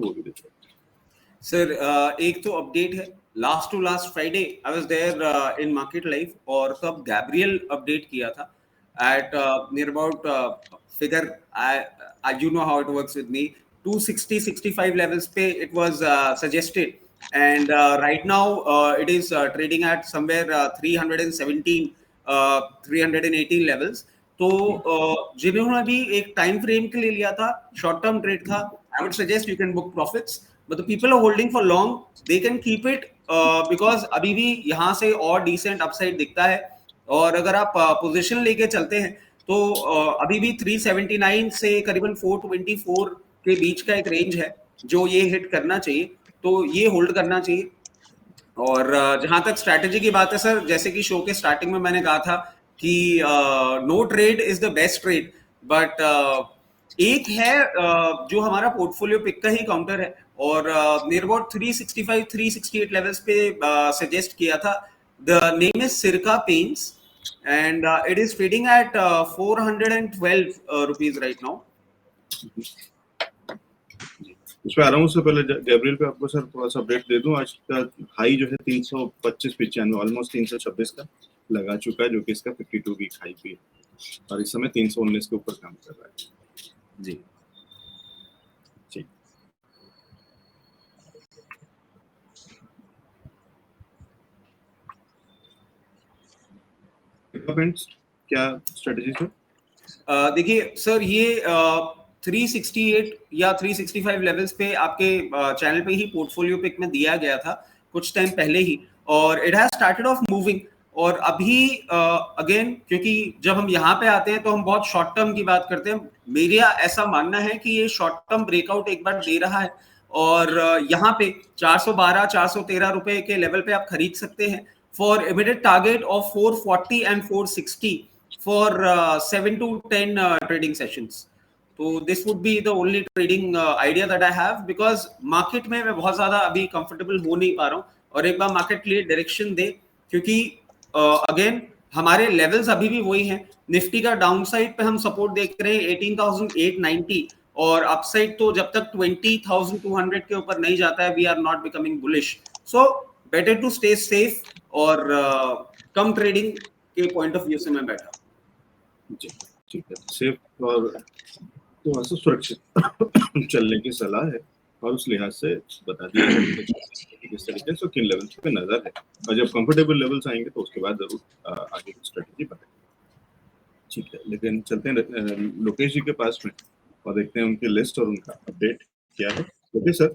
तो वो भी देख लेते हैं। सर एक तो अपडेट है, last to last Friday I was there in market live, और तब गैब्रियल अपडेट किया था at near about figure I you know how it works with me, 260-65 levels pe it was suggested, and right now it is trading at somewhere 317 318 levels. तो जिन्होंने भी एक time frame के लिए लिया था, शॉर्ट टर्म ट्रेड था, I would suggest you can book profits, but the people are holding for long, they can keep it because अभी भी यहाँ से और decent upside दिखता है, और अगर आप पोजीशन लेके चलते हैं तो अभी भी 379 से करीबन 424 के बीच का एक रेंज है जो ये हिट करना चाहिए, तो ये होल्ड करना चाहिए। और जहां तक स्ट्रैटेजी की बात है सर, जैसे कि शो के स्टार्टिंग में मैंने कहा था कि no trade is the best trade, but एक है जो हमारा पोर्टफोलियो पिक का ही काउंटर है, और नियर अबाउट 365 368 लेवल्स पे सजेस्ट किया था। द नेम इज सिरका paints and it is trading at 412 rupees right now. इसमें आ रहा हूँ, उससे पहले गैब्रियल पे आपको सर थोड़ा सा अपडेट दे दूं। आज का हाई जो है 325-95 ऑलमोस्ट 326 का लगा चुका है, जो कि इसका 52 वीक हाई भी है, और इस समय 319 के ऊपर काम कर रहा है। जी ठीक, क्या स्ट्रेटजी सर? देखिए सर, ये 368 या 365 लेवल्स पे आपके चैनल पे ही पोर्टफोलियो पिक में दिया गया था कुछ टाइम पहले ही, और it has started off moving. और अभी अगेन, क्योंकि जब हम यहाँ पे आते हैं तो हम बहुत शॉर्ट टर्म की बात करते हैं, मेरा ऐसा मानना है कि ये शॉर्ट टर्म ब्रेकआउट एक बार दे रहा है, और यहाँ पे 412 413 रुपए के लेवल पे आप खरीद सकते हैं for immediate target of 440 and 460 for 7 to 10 trading sessions. So this would be the only trading idea that I have, because market में मैं बहुत ज़्यादा अभी comfortable हो नहीं पा रहा हूँ, और एक बार market clear direction दे, क्योंकि again हमारे levels अभी भी वही हैं। निफ्टी का डाउन साइड पे हम सपोर्ट देख रहे हैं 18,890, और अपसाइड तो जब तक 20,200 के ऊपर नहीं जाता है, we are not becoming bullish. So better to stay safe, और कम ट्रेडिंग के पॉइंट ऑफ व्यू से मैं बैठा। जी ठीक है, सेफ और तो ऐसा सुरक्षित चलने की सलाह है, और उस लिहाज से बता दिया किस तरीके से किन लेवल्स पे नजर है, और जब कंफर्टेबल लेवल्स आएंगे तो उसके बाद जरूर आगे की स्ट्रेटजी बनाएंगे। ठीक है, लेकिन चलते हैं लोकेश जी के पास में और देखते हैं उनकी लिस्ट और उनका अपडेट क्या है। लोकेश सर।